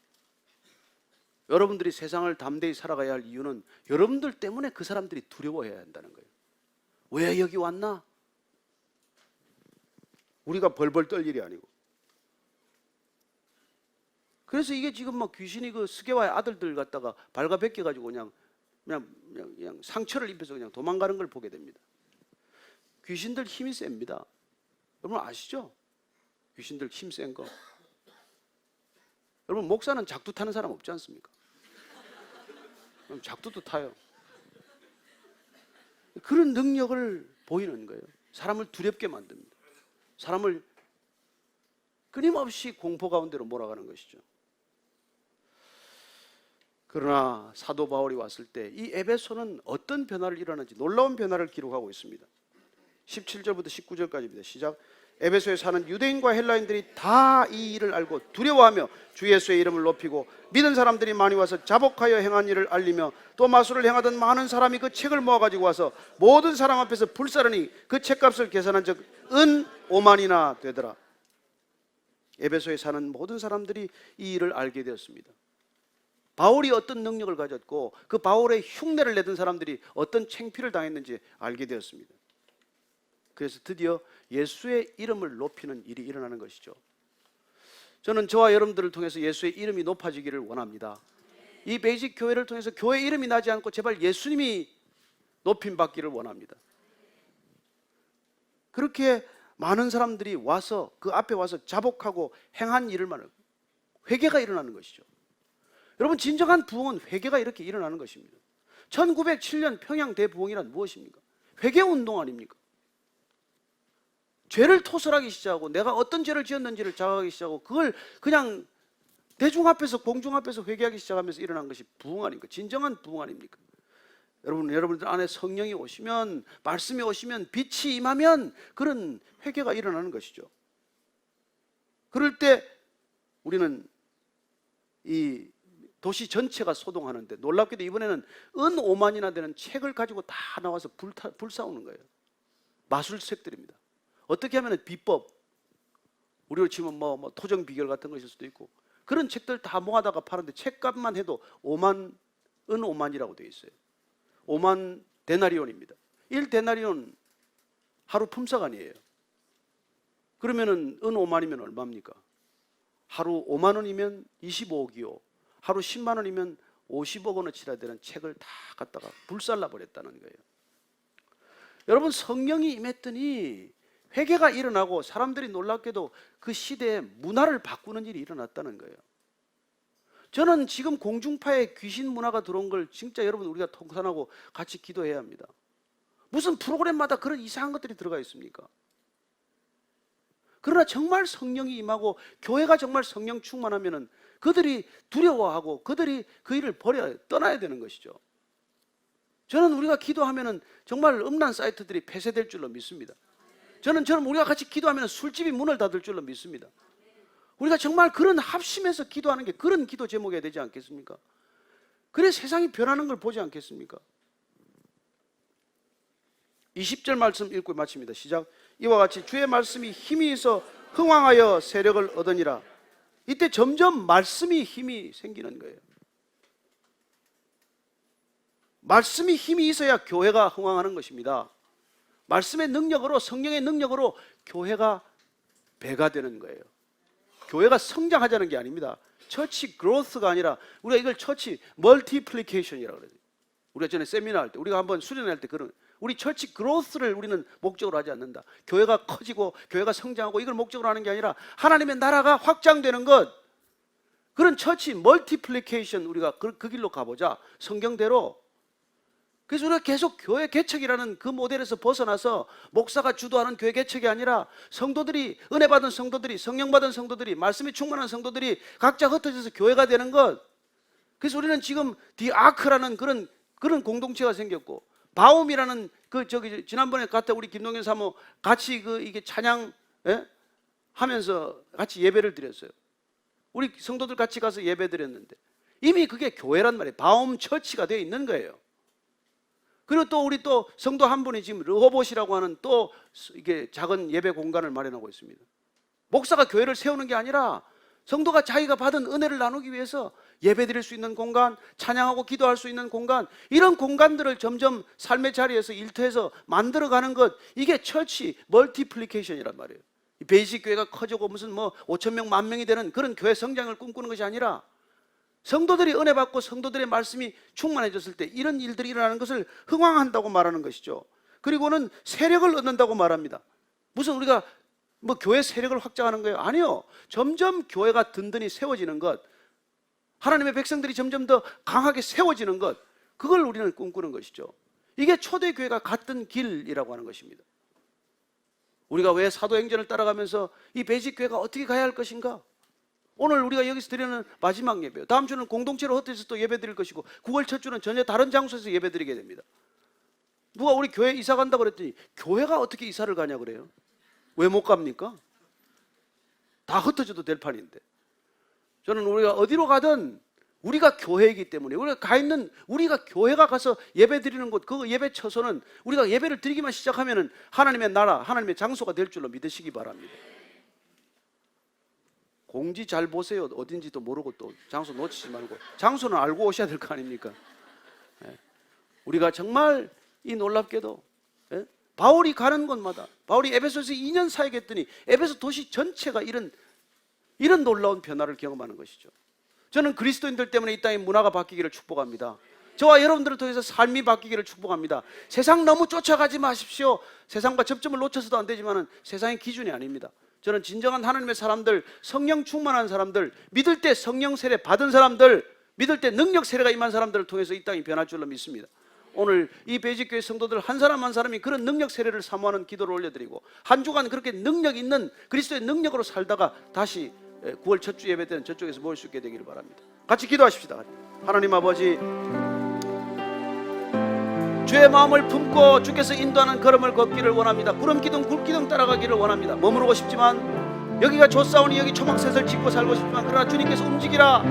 여러분들이 세상을 담대히 살아가야 할 이유는 여러분들 때문에 그 사람들이 두려워해야 한다는 거예요. 왜 여기 왔나? 우리가 벌벌 떨 일이 아니고. 그래서 이게 지금 막 귀신이 그 스게와의 아들들 갖다가 발가벗겨 가지고 그냥 상처를 입혀서 그냥 도망가는 걸 보게 됩니다. 귀신들 힘이 셉니다. 여러분 아시죠? 귀신들 힘 센 거. 여러분 목사는 작두 타는 사람 없지 않습니까? 작두도 타요. 그런 능력을 보이는 거예요. 사람을 두렵게 만듭니다. 사람을 끊임없이 공포 가운데로 몰아가는 것이죠. 그러나 사도 바울이 왔을 때 이 에베소는 어떤 변화를 일어나는지 놀라운 변화를 기록하고 있습니다. 17절부터 19절까지입니다. 시작. 에베소에 사는 유대인과 헬라인들이 다 이 일을 알고 두려워하며 주 예수의 이름을 높이고 믿은 사람들이 많이 와서 자복하여 행한 일을 알리며 또 마술을 행하던 많은 사람이 그 책을 모아가지고 와서 모든 사람 앞에서 불사르니 그 책값을 계산한 적 은 5만이나 되더라. 에베소에 사는 모든 사람들이 이 일을 알게 되었습니다. 바울이 어떤 능력을 가졌고 그 바울의 흉내를 내던 사람들이 어떤 창피를 당했는지 알게 되었습니다. 그래서 드디어 예수의 이름을 높이는 일이 일어나는 것이죠. 저는 저와 여러분들을 통해서 예수의 이름이 높아지기를 원합니다. 이 베이직 교회를 통해서 교회 이름이 나지 않고 제발 예수님이 높임 받기를 원합니다. 그렇게 많은 사람들이 와서 그 앞에 와서 자복하고 행한 일을 말하고 회개가 일어나는 것이죠. 여러분 진정한 부흥은 회개가 이렇게 일어나는 것입니다. 1907년 평양 대부흥이란 무엇입니까? 회개운동 아닙니까? 죄를 토설하기 시작하고 내가 어떤 죄를 지었는지를 자각하기 시작하고 그걸 그냥 대중 앞에서 공중 앞에서 회개하기 시작하면서 일어난 것이 부흥 아닙니까? 진정한 부흥 아닙니까? 여러분들 안에 성령이 오시면, 말씀이 오시면, 빛이 임하면 그런 회개가 일어나는 것이죠. 그럴 때 우리는 이 도시 전체가 소동하는데 놀랍게도 이번에는 은 5만이나 되는 책을 가지고 다 나와서 불사오는 거예요. 마술책들입니다. 어떻게 하면 비법, 우리로 치면 뭐 토정 비결 같은 것일 수도 있고 그런 책들 다 모아다가 파는데 책값만 해도 5만, 은 5만이라고 되어 있어요. 5만 데나리온입니다. 1데나리온 하루 품삯아니에요. 그러면은 은 5만이면 얼마입니까? 하루 5만 원이면 25억이요. 하루 10만 원이면 50억 원어치나 되는 책을 다 갖다가 불살라 버렸다는 거예요. 여러분 성령이 임했더니 회개가 일어나고 사람들이 놀랍게도 그 시대의 문화를 바꾸는 일이 일어났다는 거예요. 저는 지금 공중파에 귀신 문화가 들어온 걸 진짜 여러분 우리가 통산하고 같이 기도해야 합니다. 무슨 프로그램마다 그런 이상한 것들이 들어가 있습니까? 그러나 정말 성령이 임하고 교회가 정말 성령 충만하면은 그들이 두려워하고 그들이 그 일을 떠나야 되는 것이죠. 저는 우리가 기도하면은 정말 음란 사이트들이 폐쇄될 줄로 믿습니다. 저는 우리가 같이 기도하면 술집이 문을 닫을 줄로 믿습니다. 우리가 정말 그런 합심해서 기도하는 게 그런 기도 제목이어야 되지 않겠습니까? 그래 세상이 변하는 걸 보지 않겠습니까? 20절 말씀 읽고 마칩니다. 시작. 이와 같이 주의 말씀이 힘이 있어 흥왕하여 세력을 얻으니라. 이때 점점 말씀이 힘이 생기는 거예요. 말씀이 힘이 있어야 교회가 흥왕하는 것입니다. 말씀의 능력으로, 성령의 능력으로 교회가 배가 되는 거예요. 교회가 성장하자는 게 아닙니다. 처치 그로스가 아니라 우리가 이걸 처치 멀티플리케이션이라고 그래요. 우리가 전에 세미나 할 때, 우리가 한번 수련할 때 그런, 우리 처치 그로스를 우리는 목적으로 하지 않는다. 교회가 커지고 교회가 성장하고 이걸 목적으로 하는 게 아니라 하나님의 나라가 확장되는 것, 그런 처치 멀티플리케이션, 우리가 그 길로 가보자. 성경대로. 그래서 우리가 계속 교회 개척이라는 그 모델에서 벗어나서 목사가 주도하는 교회 개척이 아니라 성도들이, 은혜 받은 성도들이, 성령 받은 성도들이, 말씀이 충만한 성도들이 각자 흩어져서 교회가 되는 것. 그래서 우리는 지금 디아크라는 그런 공동체가 생겼고, 바움이라는 지난번에 갔다 우리 김동현 사모 같이 이게 찬양 하면서 같이 예배를 드렸어요. 우리 성도들 같이 가서 예배 드렸는데 이미 그게 교회란 말이에요. 바움 처치가 되어 있는 거예요. 그리고 또 우리 또 성도 한 분이 지금 르호봇이라고 하는 또 이게 작은 예배 공간을 마련하고 있습니다. 목사가 교회를 세우는 게 아니라 성도가 자기가 받은 은혜를 나누기 위해서 예배 드릴 수 있는 공간, 찬양하고 기도할 수 있는 공간, 이런 공간들을 점점 삶의 자리에서 일터에서 만들어가는 것, 이게 처치 멀티플리케이션이란 말이에요. 베이직 교회가 커지고 무슨 5,000명, 10,000명이 되는 그런 교회 성장을 꿈꾸는 것이 아니라 성도들이 은혜 받고 성도들의 말씀이 충만해졌을 때 이런 일들이 일어나는 것을 흥왕한다고 말하는 것이죠. 그리고는 세력을 얻는다고 말합니다. 무슨 우리가 교회 세력을 확장하는 거예요? 아니요. 점점 교회가 든든히 세워지는 것, 하나님의 백성들이 점점 더 강하게 세워지는 것, 그걸 우리는 꿈꾸는 것이죠. 이게 초대교회가 갔던 길이라고 하는 것입니다. 우리가 왜 사도행전을 따라가면서 이 베이직교회가 어떻게 가야 할 것인가? 오늘 우리가 여기서 드리는 마지막 예배요. 다음 주는 공동체로 흩어져서 또 예배 드릴 것이고 9월 첫 주는 전혀 다른 장소에서 예배 드리게 됩니다. 누가 우리 교회 이사 간다고 그랬더니 교회가 어떻게 이사를 가냐 그래요? 왜 못 갑니까? 다 흩어져도 될 판인데. 저는 우리가 어디로 가든 우리가 교회이기 때문에, 우리가 교회가 가서 예배 드리는 곳, 그 예배 처소는 우리가 예배를 드리기만 시작하면은 하나님의 나라, 하나님의 장소가 될 줄로 믿으시기 바랍니다. 공지 잘 보세요. 어딘지도 모르고 또 장소 놓치지 말고, 장소는 알고 오셔야 될 거 아닙니까? 우리가 정말 이 놀랍게도 바울이 가는 곳마다, 바울이 에베소에서 2년 사역했더니 에베소 도시 전체가 이런 놀라운 변화를 경험하는 것이죠. 저는 그리스도인들 때문에 이 땅의 문화가 바뀌기를 축복합니다. 저와 여러분들을 통해서 삶이 바뀌기를 축복합니다. 세상 너무 쫓아가지 마십시오. 세상과 접점을 놓쳐서도 안 되지만 세상의 기준이 아닙니다. 저는 진정한 하나님의 사람들, 성령 충만한 사람들, 믿을 때 성령 세례 받은 사람들, 믿을 때 능력 세례가 임한 사람들을 통해서 이 땅이 변할 줄로 믿습니다. 오늘 이 베이직교회 성도들 한 사람 한 사람이 그런 능력 세례를 사모하는 기도를 올려드리고, 한 주간 그렇게 능력 있는 그리스도의 능력으로 살다가 다시 9월 첫 주 예배 때는 저쪽에서 모일 수 있게 되기를 바랍니다. 같이 기도하십시다. 하나님 아버지, 주의 마음을 품고 주께서 인도하는 걸음을 걷기를 원합니다. 구름기둥 굴기둥 따라가기를 원합니다. 머무르고 싶지만, 여기가 조사오니 여기 초막셋을 짓고 살고 싶지만, 그러나 주님께서 움직이라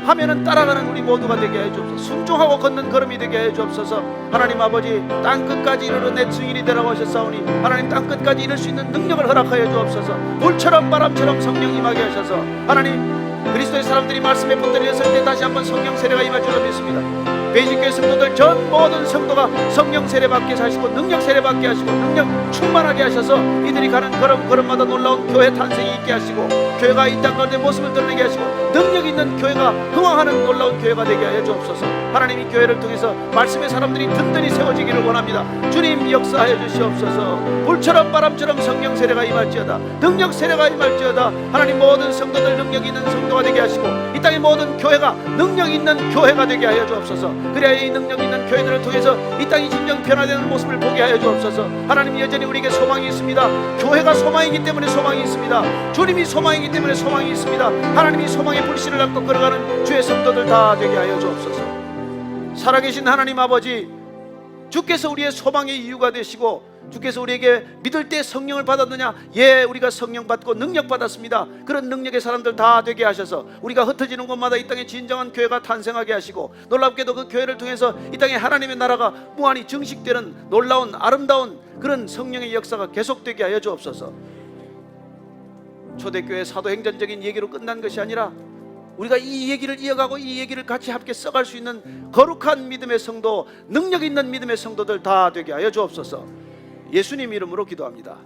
하면은 따라가는 우리 모두가 되게 해 주옵소서. 순종하고 걷는 걸음이 되게 해 주옵소서. 하나님 아버지, 땅끝까지 이르러 내 증인이 되라고 하셨사오니 하나님 땅끝까지 이룰 수 있는 능력을 허락하여 주옵소서. 불처럼 바람처럼 성령 임하게 하셔서 하나님, 그리스도의 사람들이 말씀에 붙들렸을 때 다시 한번 성령 세례가 임할 줄로 믿습니다. 베이직교회 성도들 전 모든 성도가 성령 세례 받게 하시고 능력 세례 받게 하시고 능력 충만하게 하셔서 이들이 가는 걸음마다 놀라운 교회 탄생이 있게 하시고, 교회가 이 땅 가운데 모습을 드러내게 하시고 능력 있는 교회가 흥왕하는 놀라운 교회가 되게 하여 주옵소서. 하나님, 이 교회를 통해서 말씀의 사람들이 든든히 세워지기를 원합니다. 주님 역사하여 주시옵소서. 불처럼 바람처럼 성령 세례가 임할지어다. 능력 세례가 임할지어다. 하나님, 모든 성도들 능력 있는 성도가 되게 하시고 이 땅의 모든 교회가 능력 있는 교회가 되게 하여 주옵소서. 그래야 이 능력 있는 교회들을 통해서 이 땅이 진정 변화되는 모습을 보게 하여 주옵소서. 하나님, 여전히 우리에게 소망이 있습니다. 교회가 소망이기 때문에 소망이 있습니다. 주님이 소망이기 때문에 소망이 있습니다. 하나님이 소망의 불씨를 안고 걸어가는 주의 성도들 다 되게 하여 주옵소서. 살아계신 하나님 아버지, 주께서 우리의 소망의 이유가 되시고 주께서 우리에게 믿을 때 성령을 받았느냐? 예, 우리가 성령 받고 능력 받았습니다. 그런 능력의 사람들 다 되게 하셔서 우리가 흩어지는 곳마다 이 땅에 진정한 교회가 탄생하게 하시고, 놀랍게도 그 교회를 통해서 이 땅에 하나님의 나라가 무한히 증식되는 놀라운 아름다운 그런 성령의 역사가 계속되게 하여 주옵소서. 초대교회 사도행전적인 얘기로 끝난 것이 아니라 우리가 이 얘기를 이어가고 이 얘기를 같이 함께 써갈 수 있는 거룩한 믿음의 성도, 능력 있는 믿음의 성도들 다 되게 하여 주옵소서. 예수님 이름으로 기도합니다.